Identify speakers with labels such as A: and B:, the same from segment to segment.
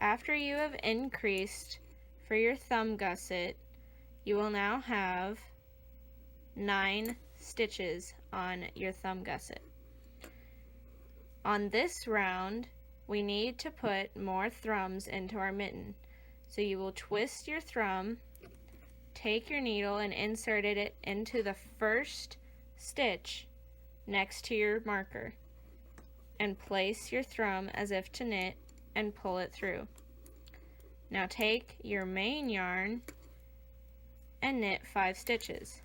A: After you have increased for your thumb gusset, you will now have 9 stitches on your thumb gusset. On this round, we need to put more thrums into our mitten. So you will twist your thrum, take your needle and insert it into the first stitch next to your marker, and place your thrum as if to knit and pull it through. Now take your main yarn and knit 5 stitches.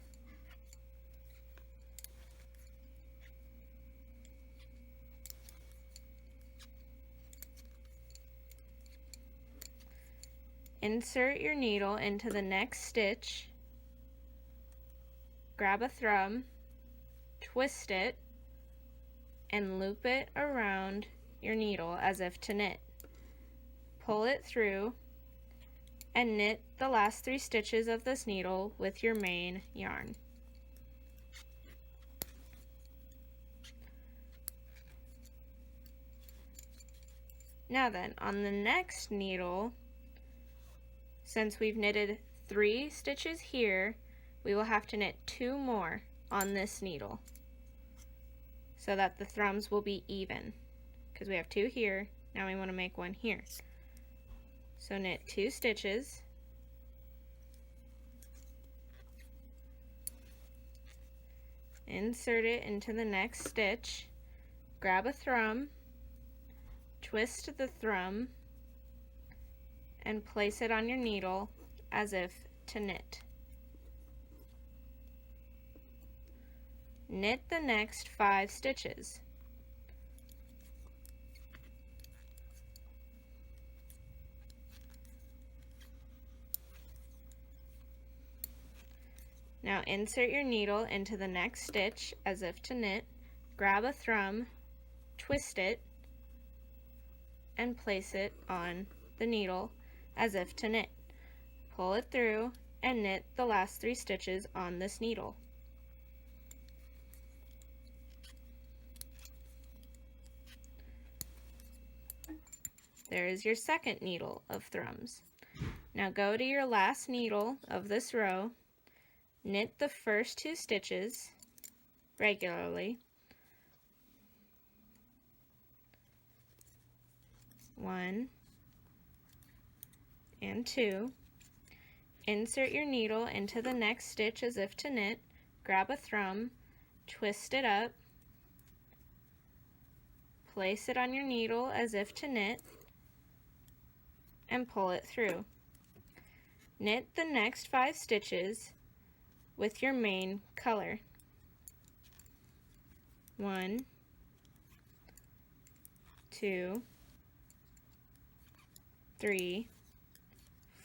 A: Insert your needle into the next stitch, grab a thrum, twist it, and loop it around your needle as if to knit. Pull it through and knit the last 3 stitches of this needle with your main yarn. Now then, on the next needle, since we've knitted 3 stitches here, we will have to knit 2 more on this needle so that the thrums will be even, because we have 2 here, now we want to make 1 here. So knit 2 stitches, insert it into the next stitch, grab a thrum, twist the thrum, and place it on your needle as if to knit. Knit the next 5 stitches. Now insert your needle into the next stitch as if to knit, grab a thrum, twist it, and place it on the needle as if to knit. Pull it through and knit the last 3 stitches on this needle. There is your second needle of thrums. Now go to your last needle of this row, knit the first 2 stitches regularly, 1 and 2, insert your needle into the next stitch as if to knit, grab a thrum, twist it up, place it on your needle as if to knit, and pull it through. Knit the next 5 stitches with your main color. 1, 2, 3,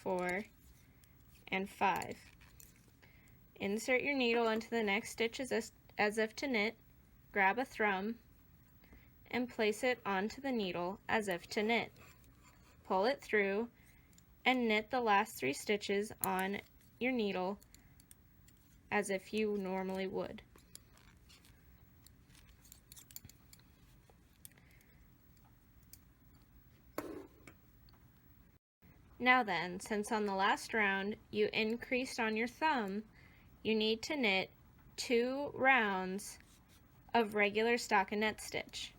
A: 4, and 5. Insert your needle into the next stitch as if to knit, grab a thrum, and place it onto the needle as if to knit. Pull it through and knit the last 3 stitches on your needle as if you normally would. Now then, since on the last round you increased on your thumb, you need to knit 2 rounds of regular stockinette stitch.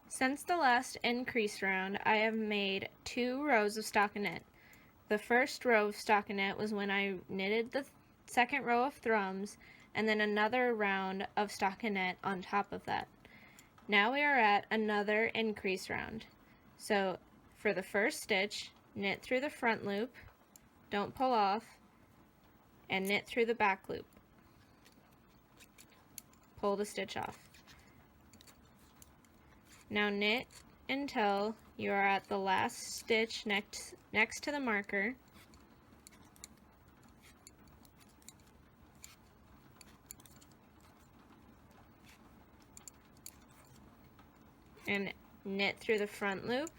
A: Since the last increase round, I have made 2 rows of stockinette. The first row of stockinette was when I knitted the second row of thrums, and then another round of stockinette on top of that. Now we are at another increase round. So for the first stitch, knit through the front loop, don't pull off, and knit through the back loop. Pull the stitch off. Now knit until you are at the last stitch next to the marker, and knit through the front loop,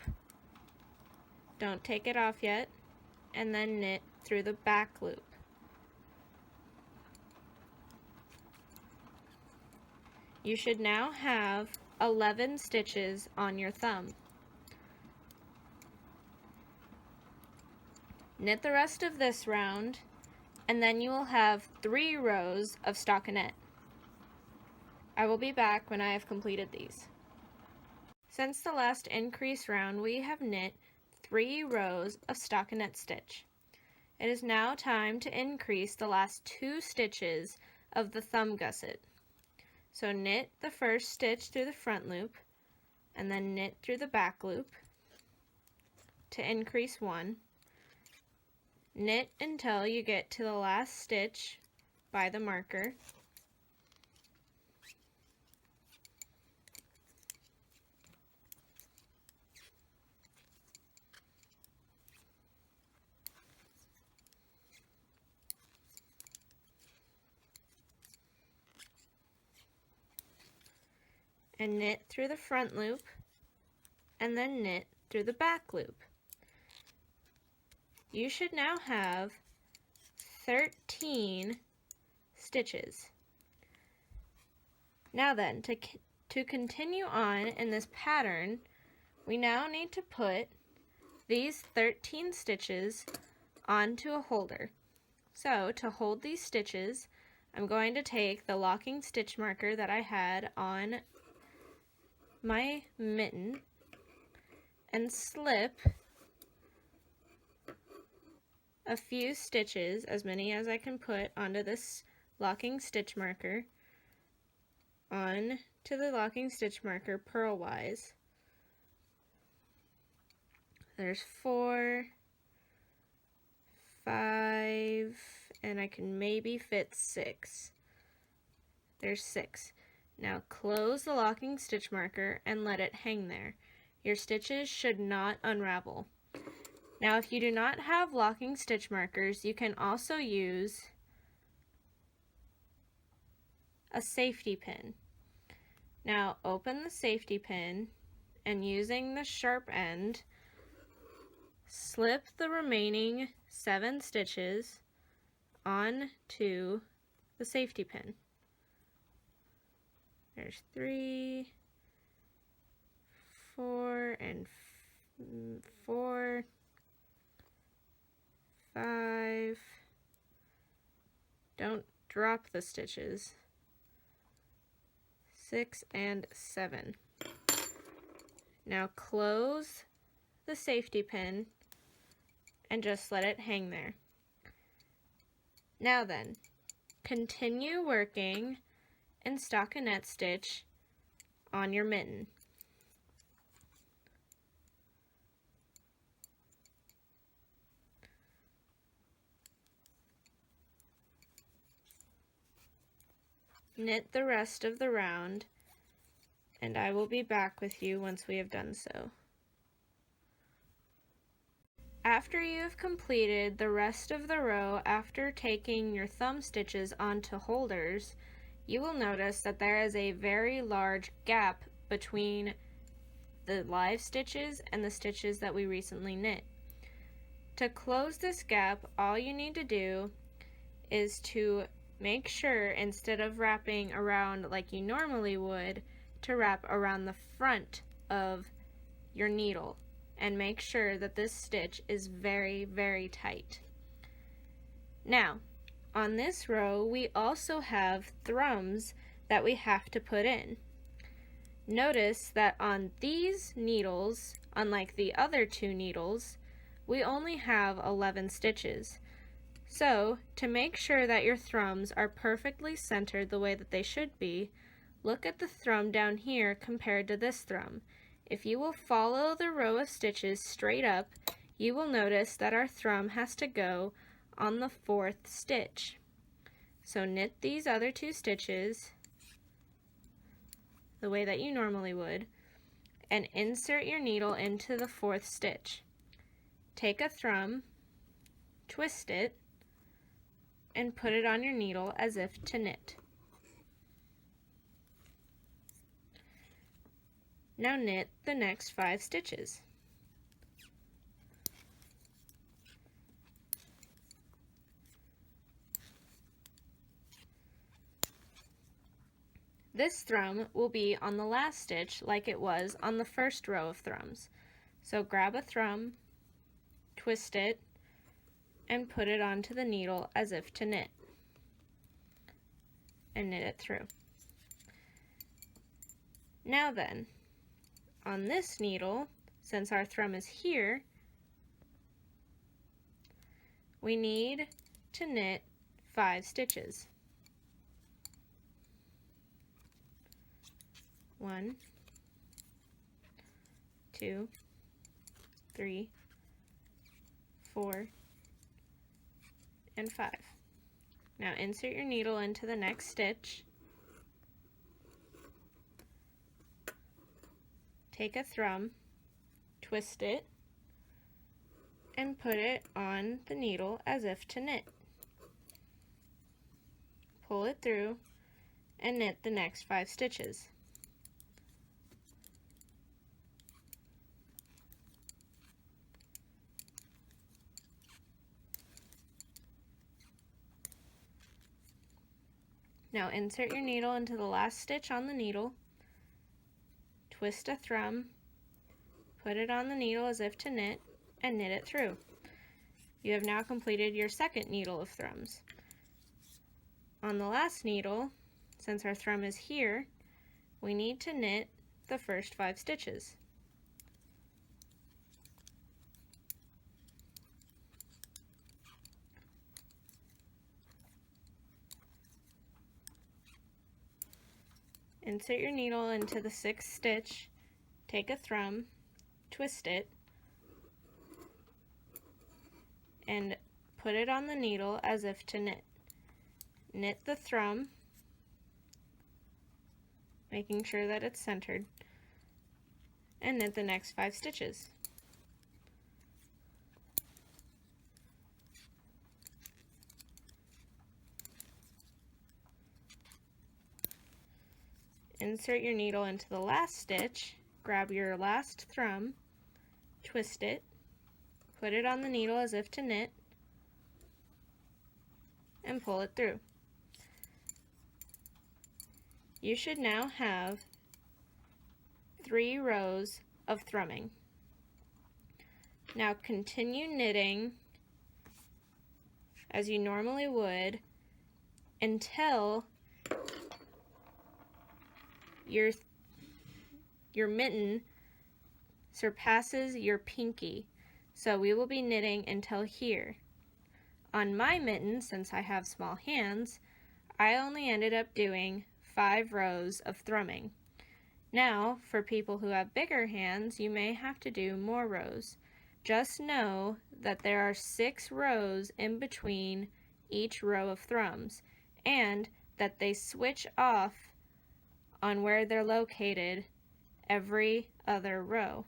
A: don't take it off yet, and then knit through the back loop. You should now have 11 stitches on your thumb. Knit the rest of this round, and then you will have 3 rows of stockinette. I will be back when I have completed these. Since the last increase round, we have knit 3 rows of stockinette stitch. It is now time to increase the last 2 stitches of the thumb gusset. So knit the first stitch through the front loop, and then knit through the back loop to increase 1. Knit until you get to the last stitch by the marker. And knit through the front loop, and then knit through the back loop. You should now have 13 stitches. Now then, to continue on in this pattern, we now need to put these 13 stitches onto a holder. So to hold these stitches, I'm going to take the locking stitch marker that I had on my mitten and slip a few stitches, as many as I can put onto this locking stitch marker, on to the locking stitch marker purlwise. There's 4, 5, and I can maybe fit 6. There's 6. Now close the locking stitch marker and let it hang there. Your stitches should not unravel. Now if you do not have locking stitch markers, you can also use a safety pin. Now open the safety pin and using the sharp end, slip the remaining 7 stitches onto the safety pin. There's 3, 4, and 4, 5. Don't drop the stitches. 6 and 7. Now close the safety pin and just let it hang there. Now then, continue working in stockinette stitch on your mitten. Knit the rest of the round, and I will be back with you once we have done so. After you have completed the rest of the row after taking your thumb stitches onto holders, you will notice that there is a very large gap between the live stitches and the stitches that we recently knit. To close this gap, all you need to do is to make sure, instead of wrapping around like you normally would, to wrap around the front of your needle and make sure that this stitch is very, very tight. Now, on this row, we also have thrums that we have to put in. Notice that on these needles, unlike the other 2 needles, we only have 11 stitches. So, to make sure that your thrums are perfectly centered the way that they should be, look at the thrum down here compared to this thrum. If you will follow the row of stitches straight up, you will notice that our thrum has to go on the 4th stitch. So knit these other 2 stitches the way that you normally would, and insert your needle into the 4th stitch. Take a thrum, twist it, and put it on your needle as if to knit. Now knit the next 5 stitches. This thrum will be on the last stitch like it was on the first row of thrums. So grab a thrum, twist it, and put it onto the needle as if to knit, and knit it through. Now then, on this needle, since our thrum is here, we need to knit 5 stitches. 1, 2, 3, 4, and 5. Now insert your needle into the next stitch. Take a thrum, twist it, and put it on the needle as if to knit. Pull it through and knit the next 5 stitches. Now insert your needle into the last stitch on the needle, twist a thrum, put it on the needle as if to knit, and knit it through. You have now completed your second needle of thrums. On the last needle, since our thrum is here, we need to knit the first 5 stitches. Insert your needle into the 6th stitch, take a thrum, twist it, and put it on the needle as if to knit. Knit the thrum, making sure that it's centered, and knit the next 5 stitches. Insert your needle into the last stitch, grab your last thrum, twist it, put it on the needle as if to knit, and pull it through. You should now have 3 rows of thrumming. Now continue knitting as you normally would until your mitten surpasses your pinky. So we will be knitting until here. On my mitten, since I have small hands, I only ended up doing 5 rows of thrumming. Now, for people who have bigger hands, you may have to do more rows. Just know that there are 6 rows in between each row of thrums, and that they switch off on where they're located every other row.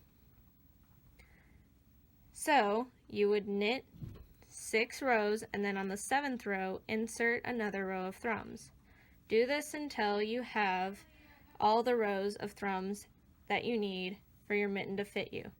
A: So you would knit 6 rows, and then on the 7th row insert another row of thrums. Do this until you have all the rows of thrums that you need for your mitten to fit you.